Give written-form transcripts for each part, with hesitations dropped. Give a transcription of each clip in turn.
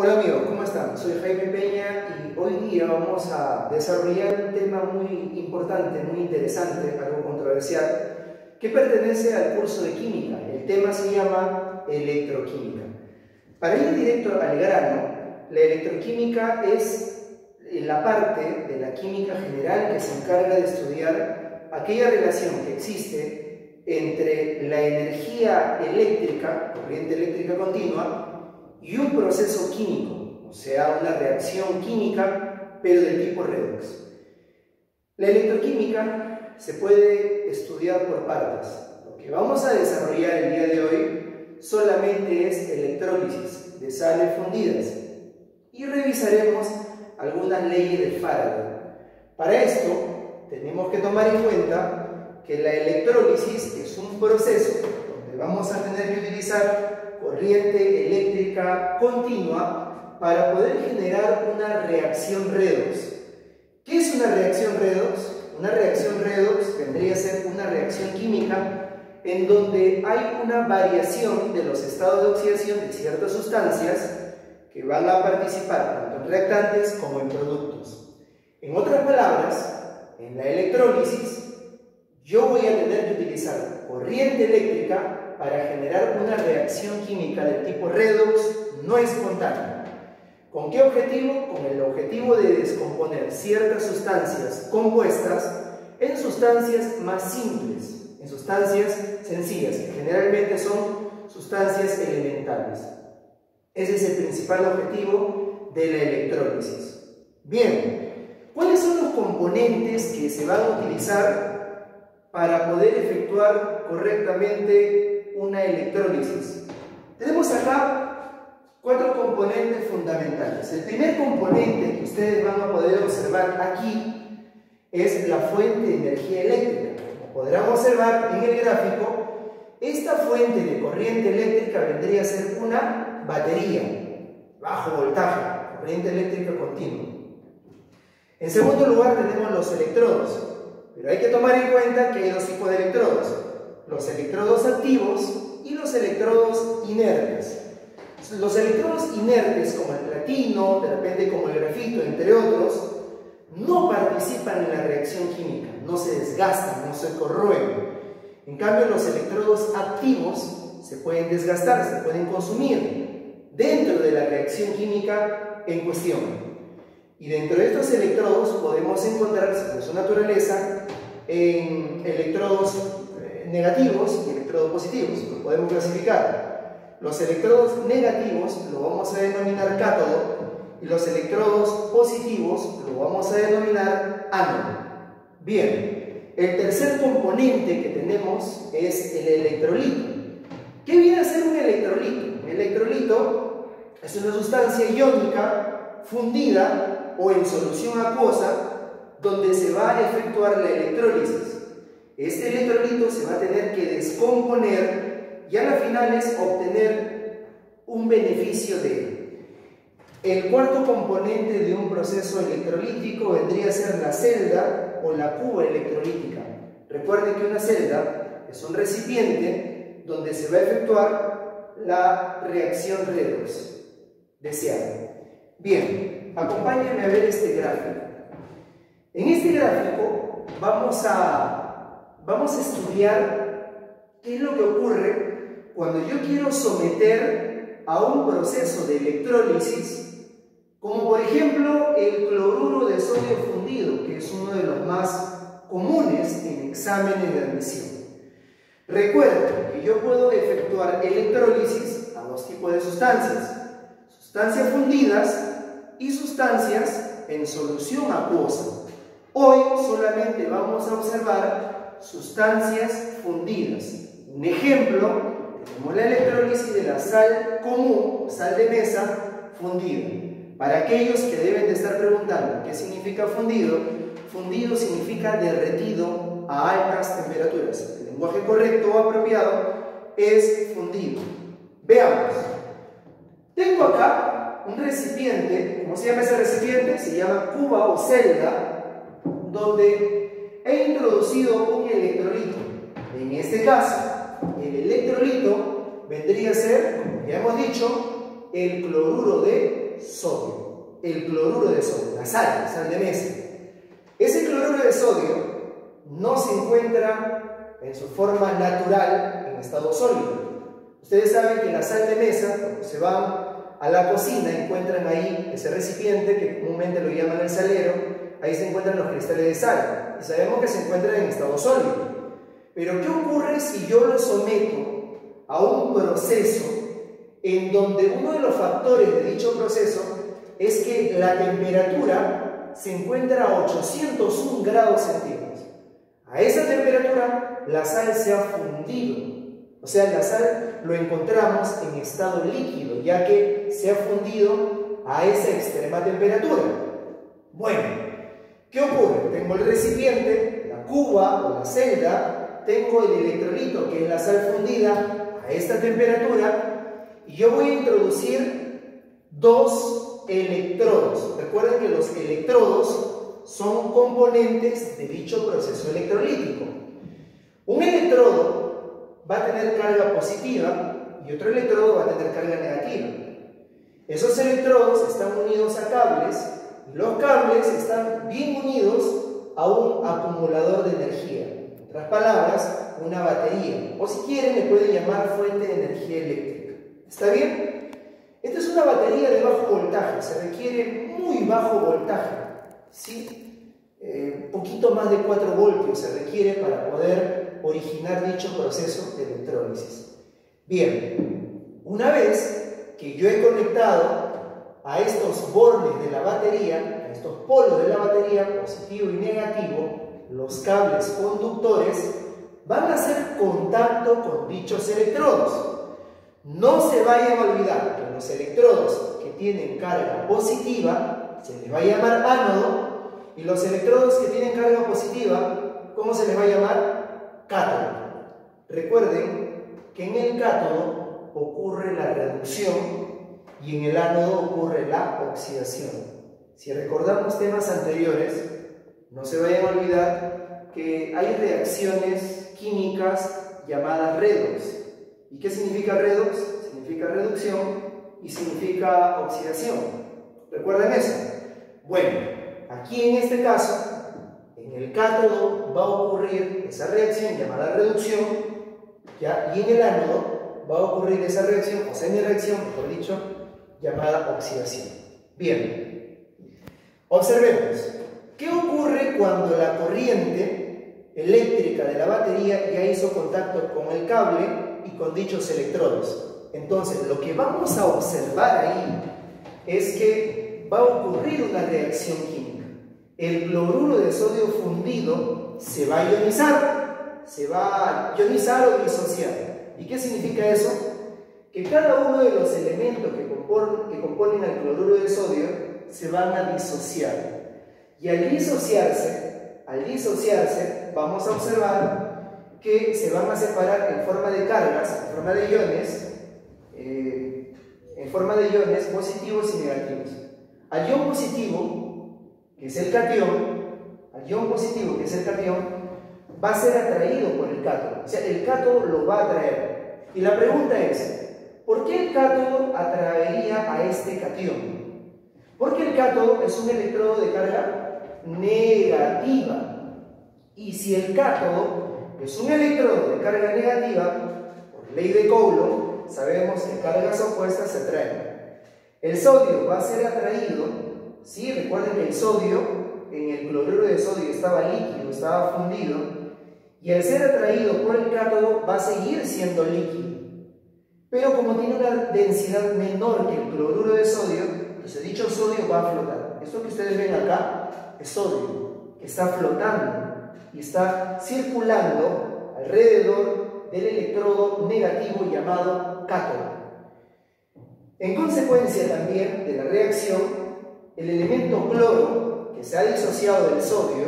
Hola amigos, ¿cómo están? Soy Jaime Peña y hoy día vamos a desarrollar un tema muy importante, muy interesante, algo controversial, que pertenece al curso de química. El tema se llama electroquímica. Para ir directo al grano, la electroquímica es la parte de la química general que se encarga de estudiar aquella relación que existe entre la energía eléctrica, corriente eléctrica continua, y un proceso químico, o sea, una reacción química, pero del tipo redox. La electroquímica se puede estudiar por partes. Lo que vamos a desarrollar el día de hoy solamente es electrólisis de sales fundidas y revisaremos algunas leyes de Faraday. Para esto tenemos que tomar en cuenta que la electrólisis es un proceso donde vamos a tener que utilizar corriente eléctrica continua para poder generar una reacción redox. ¿Qué es una reacción redox? Una reacción redox vendría a ser una reacción química en donde hay una variación de los estados de oxidación de ciertas sustancias que van a participar tanto en reactantes como en productos. En otras palabras, en la electrólisis yo voy a tener que utilizar corriente eléctrica para generar una reacción química del tipo redox no espontánea. ¿Con qué objetivo? Con el objetivo de descomponer ciertas sustancias compuestas en sustancias más simples, en sustancias sencillas, que generalmente son sustancias elementales. Ese es el principal objetivo de la electrólisis. Bien, ¿cuáles son los componentes que se van a utilizar para poder efectuar correctamente una electrólisis? Tenemos acá 4 componentes fundamentales. El primer componente que ustedes van a poder observar aquí es la fuente de energía eléctrica. Como podrán observar en el gráfico, esta fuente de corriente eléctrica vendría a ser una batería, bajo voltaje, corriente eléctrica continua. En segundo lugar tenemos los electrodos, pero hay que tomar en cuenta que hay dos tipos de electrodos: los electrodos activos y los electrodos inertes. Los electrodos inertes, como el platino, de repente como el grafito, entre otros, no participan en la reacción química, no se desgastan, no se corroen. En cambio, los electrodos activos se pueden desgastar, se pueden consumir dentro de la reacción química en cuestión. Y dentro de estos electrodos podemos encontrar, según su naturaleza, en electrodos negativos y electrodos positivos. Lo podemos clasificar. Los electrodos negativos lo vamos a denominar cátodo y los electrodos positivos lo vamos a denominar ánodo. Bien, el tercer componente que tenemos es el electrolito. ¿Qué viene a ser un electrolito? Un electrolito es una sustancia iónica fundida o en solución acuosa donde se va a efectuar la electrólisis. Este electrolito se va a tener que descomponer y a la final es obtener un beneficio de él. El cuarto componente de un proceso electrolítico vendría a ser la celda o la cuba electrolítica. Recuerden que una celda es un recipiente donde se va a efectuar la reacción redox deseada. Bien, acompáñenme a ver este gráfico. En este gráfico vamos a estudiar qué es lo que ocurre cuando yo quiero someter a un proceso de electrólisis, como por ejemplo el cloruro de sodio fundido, que es uno de los más comunes en exámenes de admisión. Recuerden que yo puedo efectuar electrólisis a dos tipos de sustancias: sustancias fundidas y sustancias en solución acuosa. Hoy solamente vamos a observar sustancias fundidas. Un ejemplo, tenemos la electrólisis de la sal común, sal de mesa fundida. Para aquellos que deben de estar preguntando qué significa fundido, fundido significa derretido a altas temperaturas. El lenguaje correcto o apropiado es fundido. Veamos. Tengo acá un recipiente. ¿Cómo se llama ese recipiente? Se llama cuba o celda, donde he introducido un electrolito. En este caso, el electrolito vendría a ser, como ya hemos dicho, el cloruro de sodio, el cloruro de sodio, la sal de mesa. Ese cloruro de sodio no se encuentra en su forma natural en estado sólido. Ustedes saben que la sal de mesa, cuando se van a la cocina, encuentran ahí ese recipiente que comúnmente lo llaman el salero. Ahí se encuentran los cristales de sal y sabemos que se encuentran en estado sólido. Pero ¿qué ocurre si yo lo someto a un proceso en donde uno de los factores de dicho proceso es que la temperatura se encuentra a 801 grados centígrados? A esa temperatura la sal se ha fundido. O sea, la sal lo encontramos en estado líquido, ya que se ha fundido a esa extrema temperatura. Bueno, ¿qué ocurre? Tengo el recipiente, la cuba o la celda, tengo el electrolito, que es la sal fundida a esta temperatura, y yo voy a introducir dos electrodos. Recuerden que los electrodos son componentes de dicho proceso electrolítico. Un electrodo va a tener carga positiva y otro electrodo va a tener carga negativa. Esos electrodos están unidos a cables y los cables están bien unidos a un acumulador de energía. En otras palabras, una batería. O si quieren, le pueden llamar fuente de energía eléctrica. ¿Está bien? Esta es una batería de bajo voltaje. Se requiere muy bajo voltaje, ¿sí? Poquito más de 4 voltios se requiere para poder originar dicho proceso de electrólisis. Bien, una vez que yo he conectado a estos bordes de la batería, a estos polos de la batería, positivo y negativo, los cables conductores van a hacer contacto con dichos electrodos. No se vayan a olvidar que los electrodos que tienen carga positiva se les va a llamar ánodo, y los electrodos que tienen carga positiva, ¿cómo se les va a llamar? Cátodo. Recuerden que en el cátodo ocurre la reducción y en el ánodo ocurre la oxidación. Si recordamos temas anteriores, no se vayan a olvidar que hay reacciones químicas llamadas redox. ¿Y qué significa redox? Significa reducción y significa oxidación. ¿Recuerdan eso? Bueno, aquí en este caso, en el cátodo va a ocurrir esa reacción llamada reducción, ¿ya? Y en el ánodo va a ocurrir esa reacción, o semi-reacción, mejor dicho, llamada oxidación. Bien, observemos, ¿qué ocurre cuando la corriente eléctrica de la batería ya hizo contacto con el cable y con dichos electrodos? Entonces, lo que vamos a observar ahí es que va a ocurrir una reacción química. El cloruro de sodio fundido se va a ionizar o disociar. ¿Y qué significa eso? Que cada uno de los elementos que componen al cloruro de sodio se van a disociar. Y al disociarse, vamos a observar que se van a separar en forma de cargas, en forma de iones positivos y negativos. Al ion positivo, que es el catión, va a ser atraído por el cátodo. O sea, el cátodo lo va a atraer. Y la pregunta es, ¿por qué el cátodo atraería a este catión? Porque el cátodo es un electrodo de carga negativa. Y si el cátodo es un electrodo de carga negativa, por ley de Coulomb, sabemos que cargas opuestas se atraen. El sodio va a ser atraído, ¿sí? Recuerden que el sodio en el cloruro de sodio estaba líquido, estaba fundido, y al ser atraído por el cátodo va a seguir siendo líquido. Pero como tiene una densidad menor que el cloruro de sodio, entonces dicho sodio va a flotar. Esto que ustedes ven acá es sodio, que está flotando y está circulando alrededor del electrodo negativo llamado cátodo. En consecuencia también de la reacción, el elemento cloro, que se ha disociado del sodio,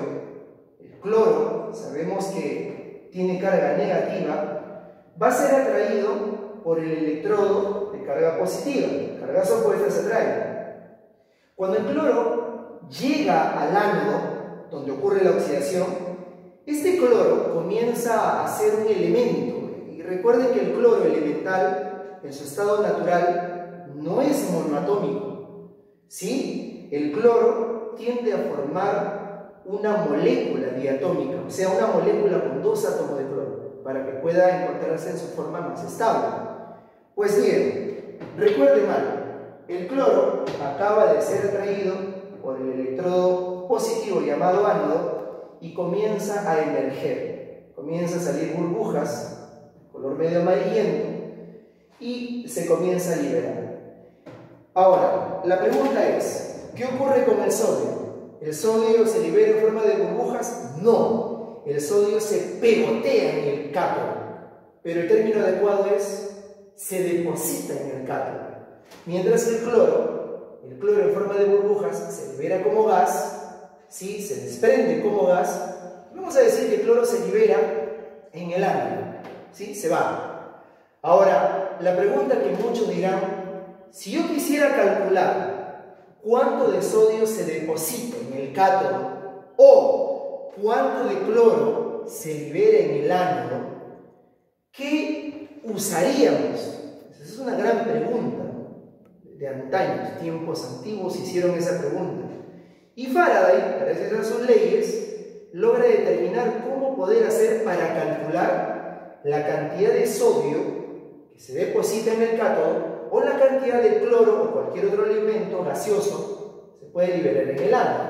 el cloro, sabemos que tiene carga negativa, va a ser atraído por el electrodo de carga positiva. Cargas opuestas se atraen. Cuando el cloro llega al ánodo, donde ocurre la oxidación, este cloro comienza a ser un elemento. Y recuerden que el cloro elemental, en su estado natural, no es monoatómico. ¿sí? El cloro tiende a formar una molécula diatómica, o sea, una molécula con 2 átomos de cloro, para que pueda encontrarse en su forma más estable. Pues bien, recuerde mal, el cloro acaba de ser atraído por el electrodo positivo llamado ánodo y comienza a emerger, comienza a salir burbujas, color medio amarillento, y se comienza a liberar. Ahora, la pregunta es, ¿qué ocurre con el sodio? ¿El sodio se libera en forma de burbujas? No, el sodio se pegotea en el cátodo, pero el término adecuado es se deposita en el cátodo. Mientras que el cloro en forma de burbujas se libera como gas, ¿sí? Se desprende como gas. Vamos a decir que el cloro se libera en el ánodo, ¿sí? Se va. Ahora, la pregunta que muchos dirán, si yo quisiera calcular cuánto de sodio se deposita en el cátodo o cuánto de cloro se libera en el ánodo, ¿qué usaríamos? Esa es una gran pregunta. De antaño, tiempos antiguos hicieron esa pregunta. Y Faraday, gracias a sus leyes, logra determinar cómo poder hacer para calcular la cantidad de sodio que se deposita en el cátodo o la cantidad de cloro o cualquier otro elemento gaseoso se puede liberar en el ánodo.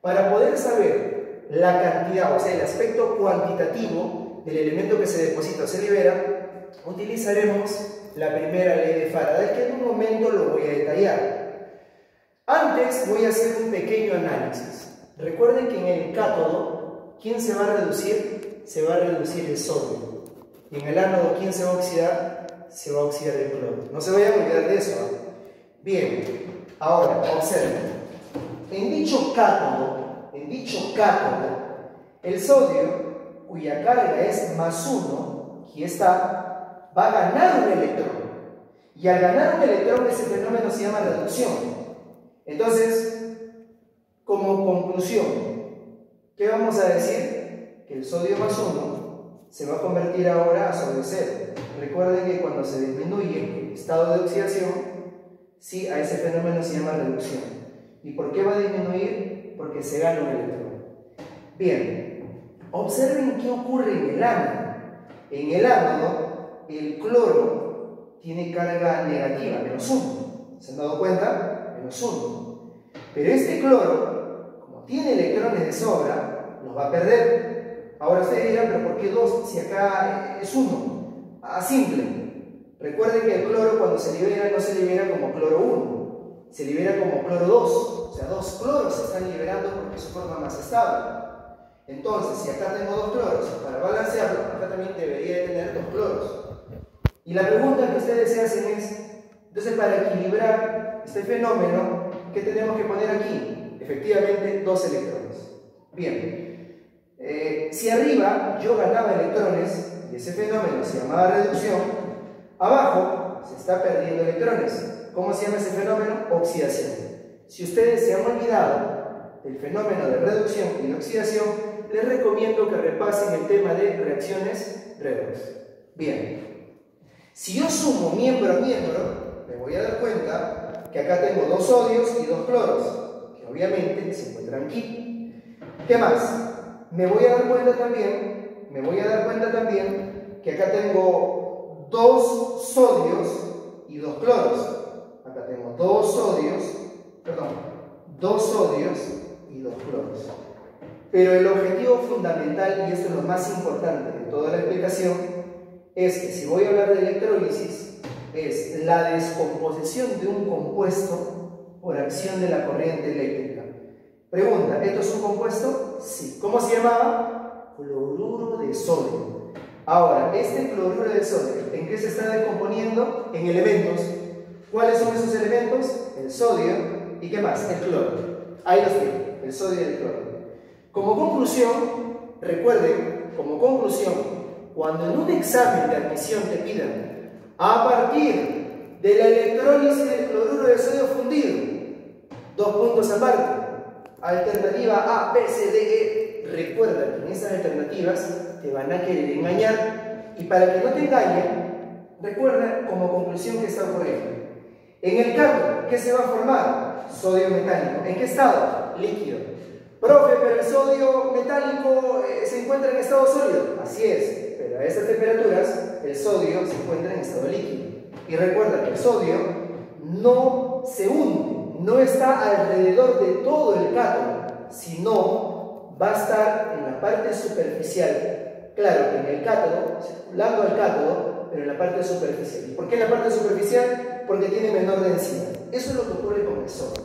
Para poder saber la cantidad, o sea, el aspecto cuantitativo del elemento que se deposita o se libera, utilizaremos la primera ley de Faraday, que en un momento lo voy a detallar. Antes voy a hacer un pequeño análisis. Recuerden que en el cátodo, ¿quién se va a reducir? Se va a reducir el sodio. Y en el ánodo, ¿quién se va a oxidar? Se va a oxidar el cloro. No se vayan a olvidar de eso, ¿eh? Bien, ahora, observen. En dicho cátodo, el sodio, cuya carga es +1, aquí está, va a ganar un electrón. Y al ganar un electrón, ese fenómeno se llama reducción. Entonces, como conclusión, ¿qué vamos a decir? Que el sodio +1 se va a convertir ahora a sodio 0. Recuerden que cuando se disminuye el estado de oxidación, sí, a ese fenómeno se llama reducción. ¿Y por qué va a disminuir? Porque se gana un electrón. Bien, observen qué ocurre en el ánodo. En el ánodo, el cloro tiene carga negativa, -1. ¿Se han dado cuenta? -1. Pero este cloro, como tiene electrones de sobra, los va a perder. Ahora ustedes dirán, ¿pero por qué 2 si acá es 1? Simple. Recuerden que el cloro cuando se libera no se libera como cloro 1, se libera como cloro 2. O sea, 2 cloros se están liberando porque es su forma más estable. Entonces, si acá tengo 2 cloros, para balancearlo, acá también debería de tener 2 cloros. Y la pregunta que ustedes se hacen es, entonces para equilibrar este fenómeno, ¿qué tenemos que poner aquí? Efectivamente, 2 electrones. Bien, si arriba yo ganaba electrones, y ese fenómeno se llamaba reducción, abajo se está perdiendo electrones. ¿Cómo se llama ese fenómeno? Oxidación. Si ustedes se han olvidado del fenómeno de reducción y de oxidación, les recomiendo que repasen el tema de reacciones redox. Bien, si yo sumo miembro a miembro, me voy a dar cuenta que acá tengo 2 sodios y 2 cloros, que obviamente se encuentran aquí. ¿Qué más? Me voy a dar cuenta también que acá tengo 2 sodios y 2 cloros. Acá tengo 2 sodios y 2 cloros. Pero el objetivo fundamental, y esto es lo más importante de toda la explicación, es que si voy a hablar de electrólisis, es la descomposición de un compuesto por acción de la corriente eléctrica. Pregunta, ¿esto es un compuesto? Sí. ¿Cómo se llamaba? Cloruro de sodio. Ahora, este cloruro de sodio, ¿en qué se está descomponiendo? En elementos. ¿Cuáles son esos elementos? El sodio y ¿qué más? El cloro. Ahí los tengo, el sodio y el cloro. Como conclusión, recuerden, cuando en un examen de admisión te pidan a partir de la electrólisis del cloruro de sodio fundido, 2 puntos aparte, alternativa A, B, C, D, E, recuerda que en esas alternativas te van a querer engañar, y para que no te engañen, recuerda como conclusión que está ocurriendo. En el cátodo, ¿qué se va a formar? Sodio metálico. ¿En qué estado? Líquido. Profe, pero el sodio metálico se encuentra en estado sólido. Así es, pero a estas temperaturas el sodio se encuentra en estado líquido. Y recuerda que el sodio no se hunde, no está alrededor de todo el cátodo, sino va a estar en la parte superficial. Claro que en el cátodo, circulando al cátodo, pero en la parte superficial. ¿Y por qué en la parte superficial? Porque tiene menor densidad. Eso es lo que ocurre con el sodio.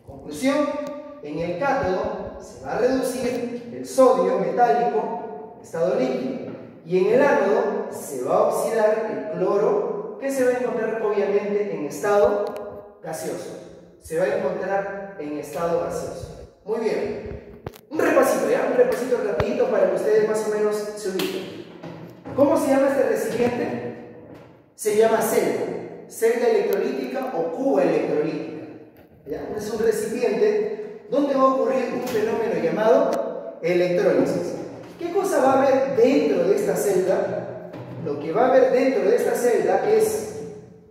Conclusión, en el cátodo se va a reducir el sodio metálico, estado líquido, y en el ánodo se va a oxidar el cloro, que se va a encontrar obviamente en estado gaseoso. Se va a encontrar en estado gaseoso. Muy bien. Un repasito, ¿ya? Un repasito rapidito para que ustedes más o menos se ubiquen. ¿Cómo se llama este recipiente? Se llama celda. Celda electrolítica o cuba electrolítica. ¿Ya? Es un recipiente donde va a ocurrir un fenómeno llamado electrólisis. ¿Qué cosa va a haber dentro de esta celda? Lo que va a haber dentro de esta celda es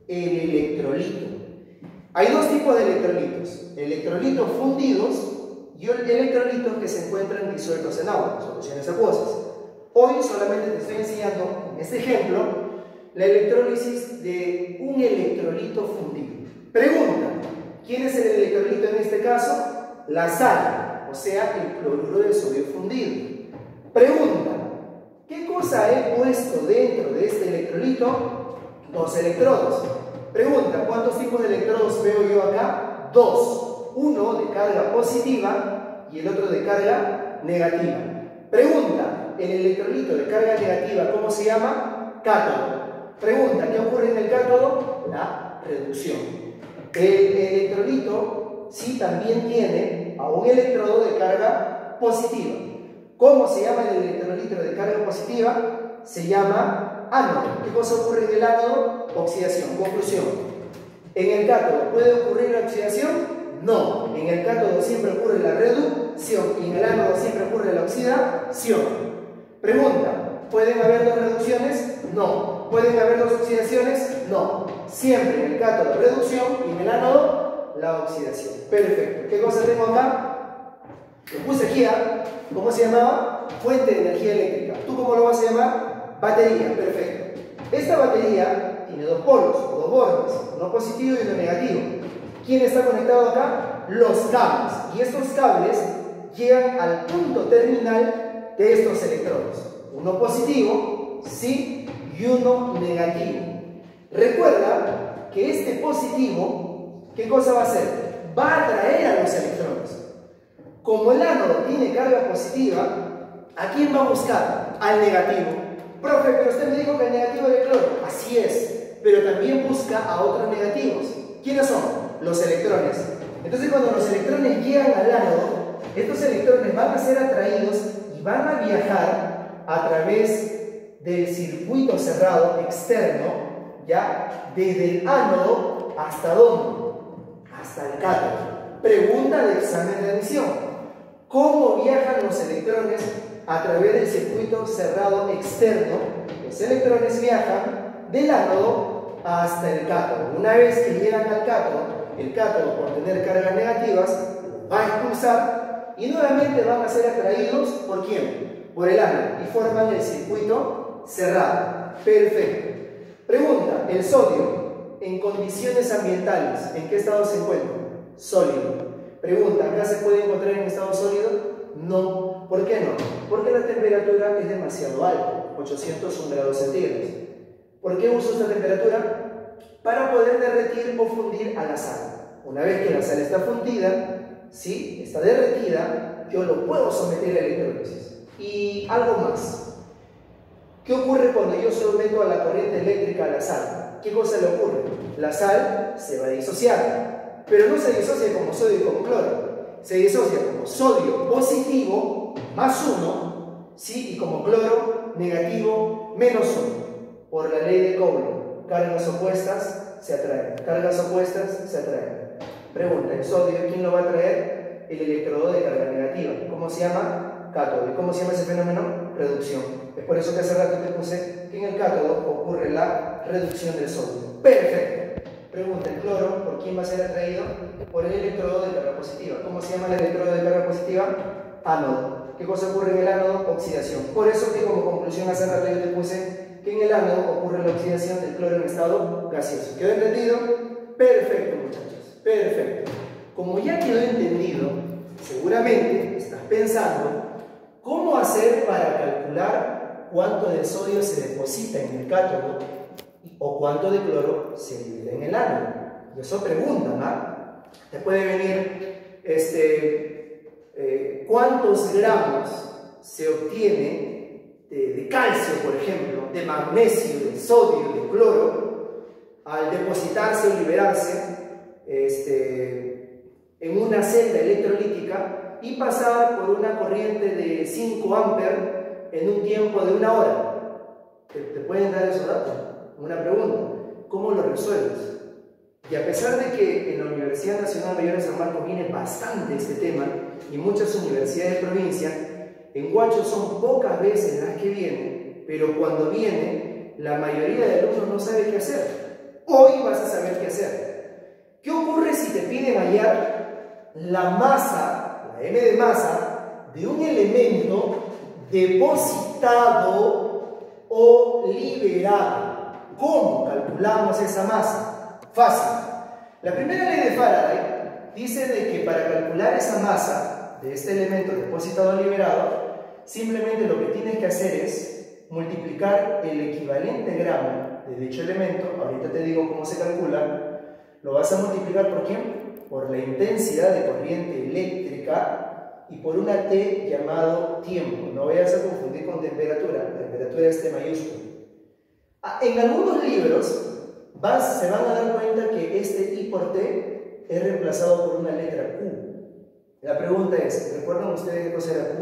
el electrolito. Hay dos tipos de electrolitos: electrolitos fundidos y electrolitos que se encuentran disueltos en agua, soluciones acuosas. Hoy solamente te estoy enseñando, en este ejemplo, la electrólisis de un electrolito fundido. Pregunta: ¿quién es el electrolito en este caso? La sal, o sea, el cloruro de sodio fundido. Pregunta: ¿qué cosa he puesto dentro de este electrolito? Dos electrodos. Pregunta: ¿cuántos tipos de electrodos veo yo acá? Dos. Uno de carga positiva y el otro de carga negativa. Pregunta: ¿el electrolito de carga negativa cómo se llama? Cátodo. Pregunta: ¿qué ocurre en el cátodo? La reducción. El electrolito sí también tiene a un electrodo de carga positiva. ¿Cómo se llama el electrolito de carga positiva? Se llama ánodo. ¿Qué cosa ocurre en el ánodo? Oxidación. Conclusión: ¿en el cátodo puede ocurrir la oxidación? No. En el cátodo siempre ocurre la reducción y en el ánodo siempre ocurre la oxidación. Pregunta: ¿pueden haber dos reducciones? No. ¿Pueden haber dos oxidaciones? No. Siempre en el cátodo reducción y en el ánodo la oxidación. Perfecto. ¿Qué cosa tengo acá? Lo puse aquí, ¿cómo se llamaba? Fuente de energía eléctrica. ¿Tú cómo lo vas a llamar? Batería. Perfecto. Esta batería tiene dos polos o dos bordes, uno positivo y uno negativo. ¿Quién está conectado acá? Los cables. Y estos cables llegan al punto terminal de estos electrodos. Uno positivo, sí, y uno negativo. Recuerda que este positivo, ¿qué cosa va a hacer? Va a atraer a los electrones. Como el ánodo tiene carga positiva, ¿a quién va a buscar? Al negativo. Profe, pero usted me dijo que el negativo de cloro. Así es, pero también busca a otros negativos. ¿Quiénes son? Los electrones. Entonces, cuando los electrones llegan al ánodo, estos electrones van a ser atraídos y van a viajar a través del circuito cerrado externo, ya, desde el ánodo hasta ¿dónde? Hasta el cátodo. Pregunta de examen de admisión: ¿cómo viajan los electrones a través del circuito cerrado externo? Los electrones viajan del ánodo hasta el cátodo. Una vez que llegan al cátodo, el cátodo, por tener cargas negativas, va a expulsar y nuevamente van a ser atraídos ¿por quién? Por el ánodo y forman el circuito cerrado. Perfecto. Pregunta: ¿el sodio en condiciones ambientales en qué estado se encuentra? Sólido. Pregunta: ¿acá se puede encontrar en estado sólido? No. ¿Por qué no? Porque la temperatura es demasiado alta, 801 grados centígrados. ¿Por qué uso esta temperatura? Para poder derretir o fundir a la sal. Una vez que la sal está fundida, ¿sí? Está derretida, yo lo puedo someter a electrólisis. Y algo más. ¿Qué ocurre cuando yo someto a la corriente eléctrica a la sal? ¿Qué cosa le ocurre? La sal se va a disociar, pero no se disocia como sodio y como cloro. Se disocia como sodio positivo más 1, ¿sí? Y como cloro negativo menos 1. Por la ley de Coulomb. Cargas opuestas se atraen. Cargas opuestas se atraen. Pregunta: ¿el sodio quién lo va a atraer? El electrodo de carga negativa. ¿Cómo se llama? Cátodo. ¿Y cómo se llama ese fenómeno? Reducción. Es por eso que hace rato te puse que en el cátodo ocurre la reducción del sodio. Perfecto. Pregunta, ¿el cloro por quién va a ser atraído? Por el electrodo de carga positiva. ¿Cómo se llama el electrodo de carga positiva? Ánodo. ¿Qué cosa ocurre en el ánodo? Oxidación. Por eso que como conclusión hace rato yo te puse que en el ánodo ocurre la oxidación del cloro en estado gaseoso. ¿Quedó entendido? Perfecto, muchachos. Perfecto. Como ya quedó entendido, seguramente estás pensando cómo hacer para calcular cuánto de sodio se deposita en el cátodo o cuánto de cloro se libera en el ánodo. Y eso preguntan, ¿ah? Te puede venir cuántos gramos se obtiene de calcio, por ejemplo, de magnesio, de sodio, de cloro, al depositarse o liberarse en una celda electrolítica y pasar por una corriente de 5 amperes en un tiempo de 1 hora. ¿Te pueden dar esos datos? Una pregunta, ¿cómo lo resuelves? Y a pesar de que en la Universidad Nacional Mayor de San Marcos viene bastante este tema, y muchas universidades de provincia, en Huacho son pocas veces las que vienen, pero cuando viene, la mayoría de alumnos no sabe qué hacer. Hoy vas a saber qué hacer. ¿Qué ocurre si te piden hallar la masa, la M de masa, de un elemento depositado o liberado? ¿Cómo calculamos esa masa? Fácil. La primera ley de Faraday dice de que para calcular esa masa de este elemento depositado o liberado, simplemente lo que tienes que hacer es multiplicar el equivalente gramo de dicho elemento. Ahorita te digo cómo se calcula. Lo vas a multiplicar ¿por quién? Por la intensidad de corriente eléctrica y por una T llamado tiempo. No vayas a confundir con temperatura. La temperatura es T mayúscula. En algunos libros se van a dar cuenta que este I por T es reemplazado por una letra Q. La pregunta es, ¿recuerdan ustedes qué cosa era Q?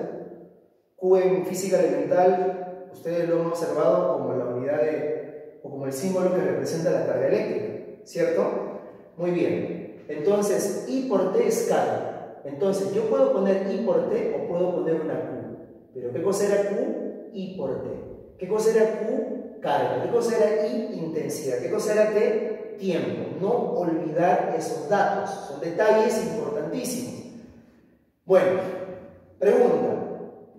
Q en física elemental, ustedes lo han observado como la unidad o como el símbolo que representa la carga eléctrica, ¿cierto? Muy bien. Entonces, I por T es carga. Entonces, yo puedo poner I por T o puedo poner una Q. ¿Pero qué cosa era Q? I por T. ¿Qué cosa era Q? Carga. ¿Qué cosa era I? Intensidad. ¿Qué cosa era T? Tiempo. No olvidar esos datos. Son detalles importantísimos. Bueno, pregunta.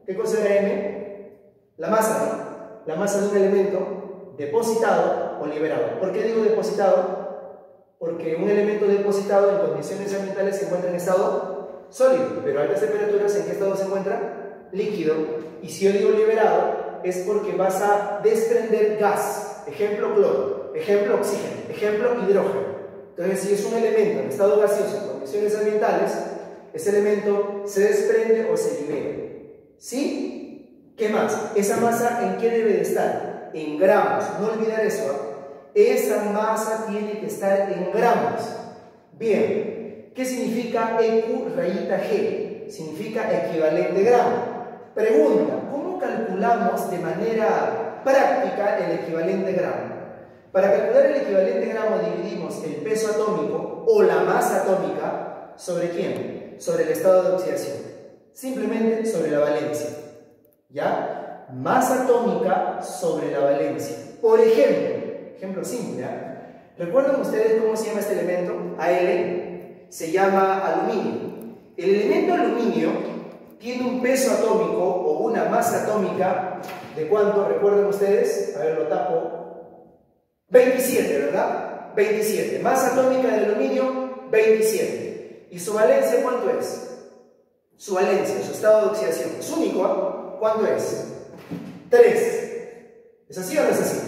¿Qué cosa era M? La masa, ¿no? La masa de un elemento depositado o liberado. ¿Por qué digo depositado? Porque un elemento depositado en condiciones ambientales se encuentra en estado sólido, pero a altas temperaturas ¿en qué estado se encuentra? Líquido. Y si yo digo liberado, es porque vas a desprender gas. Ejemplo cloro, ejemplo oxígeno, ejemplo hidrógeno. Entonces, si es un elemento en estado gaseoso en condiciones ambientales, ese elemento se desprende o se libera. ¿Sí? ¿Qué más? ¿Esa masa en qué debe de estar? En gramos. No olvidar eso. Esa masa tiene que estar en gramos. Bien. ¿Qué significa EQ rayita G? Significa equivalente gramo. Pregunta, ¿cómo calculamos de manera práctica el equivalente gramo? Para calcular el equivalente gramo dividimos el peso atómico o la masa atómica ¿sobre quién? Sobre el estado de oxidación. Simplemente sobre la valencia. ¿Ya? Masa atómica sobre la valencia. Por ejemplo simple, ¿eh? ¿Recuerdan ustedes cómo se llama este elemento? Al. Se llama aluminio. El elemento aluminio tiene un peso atómico o una masa atómica ¿de cuánto? ¿Recuerdan ustedes? A ver, lo tapo. 27, ¿verdad? 27. Masa atómica de aluminio, 27. ¿Y su valencia cuánto es? Su valencia, su estado de oxidación. Es único, ¿eh? ¿Cuánto es? 3. ¿Es así o no es así?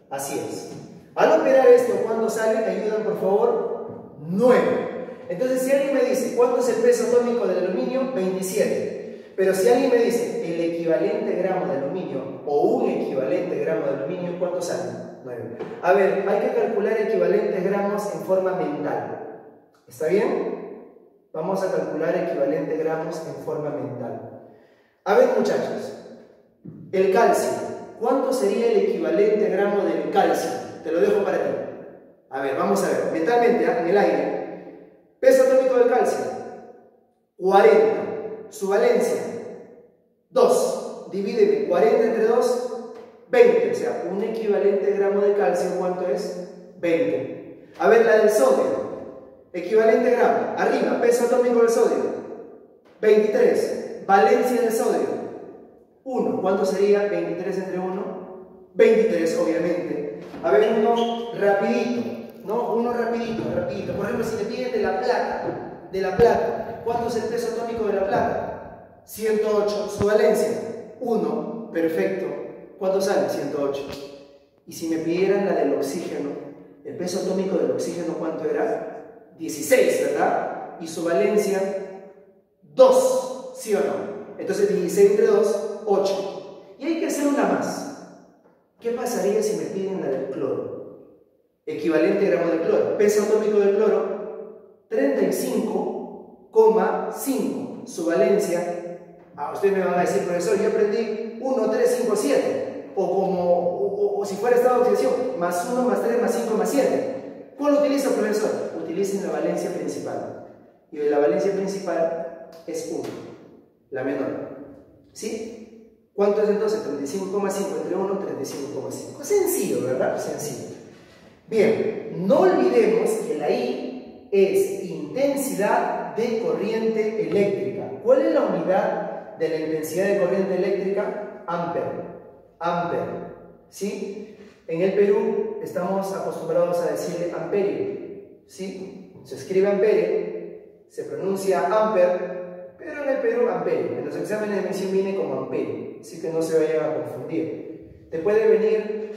Así es. Al operar esto, ¿cuánto sale? ¿Me ayudan, por favor? 9. Entonces, si alguien me dice, ¿cuánto es el peso atómico del aluminio? 27. Pero si alguien me dice, el equivalente gramo de aluminio o un equivalente gramo de aluminio, ¿cuánto sale? 9. A ver, hay que calcular equivalentes gramos en forma mental. ¿Está bien? Vamos a calcular equivalentes gramos en forma mental. A ver, muchachos, el calcio. ¿Cuánto sería el equivalente gramo del calcio? Te lo dejo para ti. A ver, vamos a ver. Mentalmente, en el aire. Peso atómico del calcio. 40. Su valencia. 2. Divídeme 40 entre 2. 20. O sea, un equivalente gramo de calcio, ¿cuánto es? 20. A ver, la del sodio. Equivalente gramo. Arriba, peso atómico del sodio. 23. Valencia del sodio. 1. ¿Cuánto sería 23 entre 1? 23, obviamente. A ver, uno rapidito, ¿no? Uno rapidito. Por ejemplo, si te piden de la plata, ¿cuánto es el peso atómico de la plata? 108. Su valencia, 1. Perfecto. ¿Cuánto sale? 108. Y si me pidieran la del oxígeno, el peso atómico del oxígeno, ¿cuánto era? 16, ¿verdad? Y su valencia, 2, ¿sí o no? Entonces 16 entre 2, 8. Y hay que hacer una más. ¿Qué pasaría si me piden la del cloro? Equivalente gramo de cloro. Peso atómico del cloro, 35,5. Su valencia, ustedes me van a decir, profesor, yo aprendí 1, 3, 5, 7. O si fuera estado de oxidación, más 1, más 3, más 5, más 7. ¿Cuál utiliza, profesor? Utilicen la valencia principal. Y la valencia principal es 1, la menor. ¿Sí? ¿Cuánto es entonces? 35,5 entre 1, 35,5. Sencillo, ¿verdad? Sencillo. Bien, no olvidemos que la I es intensidad de corriente eléctrica. ¿Cuál es la unidad de la intensidad de corriente eléctrica? Ampere. ¿Sí? En el Perú estamos acostumbrados a decirle amperio. ¿Sí? Se escribe ampere, se pronuncia ampere, pero en el Perú amperio. En los exámenes de admisión viene como amperio, así que no se vayan a confundir. Te puede venir,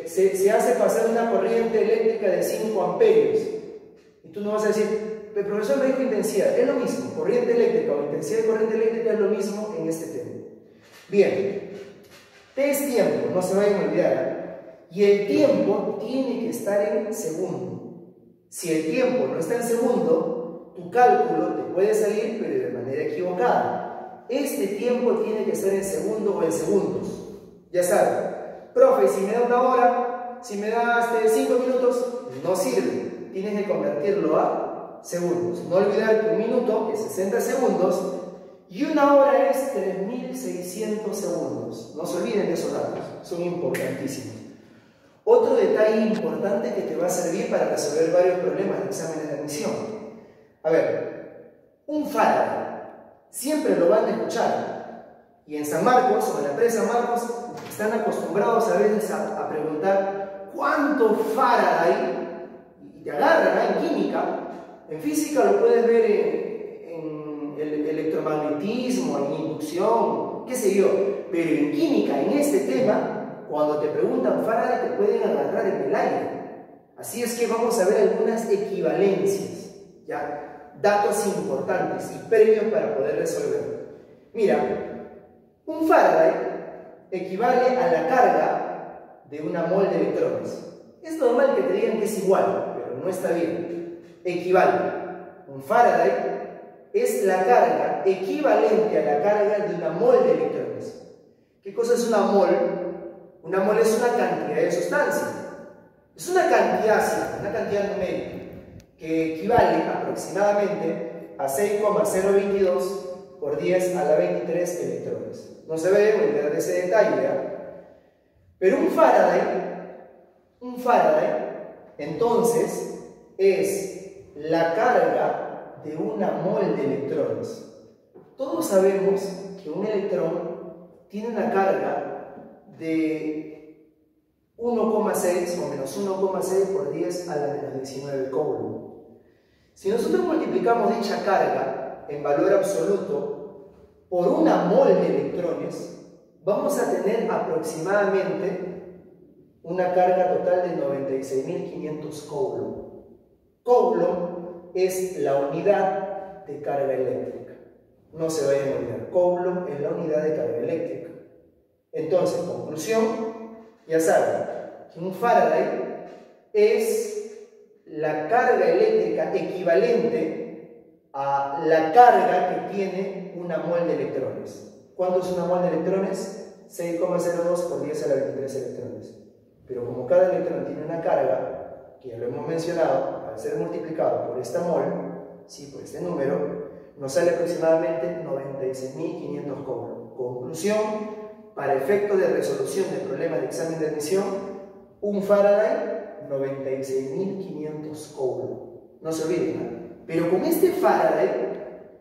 se hace pasar una corriente eléctrica de 5 amperios. Y tú no vas a decir, el profesor me dijo intensidad. Es lo mismo, corriente eléctrica o intensidad de corriente eléctrica es lo mismo en este tema. Bien, T es tiempo, no se vayan a olvidar. Y el tiempo tiene que estar en segundo. Si el tiempo no está en segundo, tu cálculo te puede salir, pero de manera equivocada. Este tiempo tiene que estar en segundo o en segundos. Ya sabes, profe, si me da una hora, si me da 5 minutos, no sirve. Tienes que convertirlo a segundos. No olvidar que un minuto es 60 segundos y una hora es 3600 segundos. No se olviden de esos datos, son importantísimos. Otro detalle importante que te va a servir para resolver varios problemas de exámenes de admisión. A ver, un Faraday, siempre lo van a escuchar. Y en San Marcos, o en la empresa Marcos, están acostumbrados a veces a preguntar ¿cuánto Faraday? Y te agarran en química. En física lo puedes ver en el electromagnetismo, en inducción, qué sé yo. Pero en química, en este tema, cuando te preguntan Faraday, te pueden agarrar en el aire. Así es que vamos a ver algunas equivalencias, ¿ya? Datos importantes y previos para poder resolver. Mira, un Faraday equivale a la carga de una mol de electrones. Es normal que te digan que es igual, pero no está bien. Equivale. Un Faraday es la carga equivalente a la carga de una mol de electrones. ¿Qué cosa es una mol? Una mol es una cantidad de sustancia. Es una cantidad, una cantidad numérica, que equivale aproximadamente a 6,022 por 10 a la 23 electrones. No se ve olvidar de ese detalle, ¿ya? Pero un Faraday, entonces, es la carga de una mol de electrones. Todos sabemos que un electrón tiene una carga de 1,6 o menos 1,6 por 10 a la menos 19 coulomb. Si nosotros multiplicamos dicha carga en valor absoluto por una mol de electrones, vamos a tener aproximadamente una carga total de 96.500 coulomb. Coulomb es la unidad de carga eléctrica. No se vayan a olvidar, coulomb es la unidad de carga eléctrica. Entonces, conclusión, ya saben que un Faraday es la carga eléctrica equivalente a la carga que tiene una mol de electrones. ¿Cuánto es una mol de electrones? 6,02 por 10 a la 23 electrones. Pero como cada electrón tiene una carga, que ya lo hemos mencionado, al ser multiplicado por esta mol, ¿sí? Por este número, nos sale aproximadamente 96.500 coulomb. Conclusión, para efecto de resolución del problema de examen de admisión, un Faraday 96.500 Coulomb. No se olviden, ¿no? Pero con este Faraday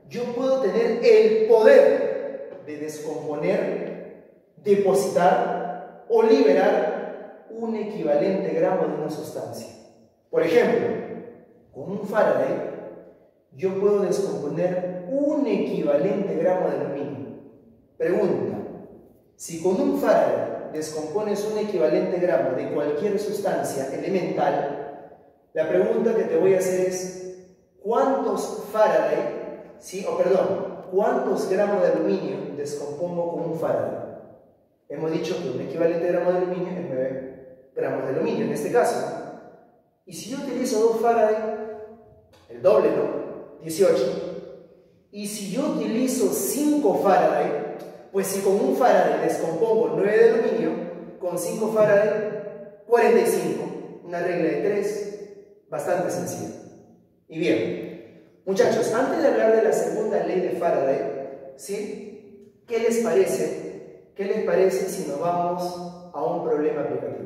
yo puedo tener el poder de descomponer, depositar o liberar un equivalente gramo de una sustancia. Por ejemplo, con un Faraday yo puedo descomponer un equivalente gramo de aluminio. Pregunta: si con un Faraday descompones un equivalente gramo de cualquier sustancia elemental, la pregunta que te voy a hacer es: ¿cuántos Faraday, cuántos gramos de aluminio descompongo con un Faraday? Hemos dicho que un equivalente gramo de aluminio es 9 gramos de aluminio en este caso, ¿no? Y si yo utilizo 2 Faraday, el doble, ¿no? 18. Y si yo utilizo 5 Faraday, pues si con un Faraday descompongo 9 de aluminio, con 5 Faraday, 45. Una regla de 3, bastante sencilla. Y bien, muchachos, antes de hablar de la segunda ley de Faraday, ¿sí? ¿Qué les parece? ¿Qué les parece si nos vamos a un problema aplicativo?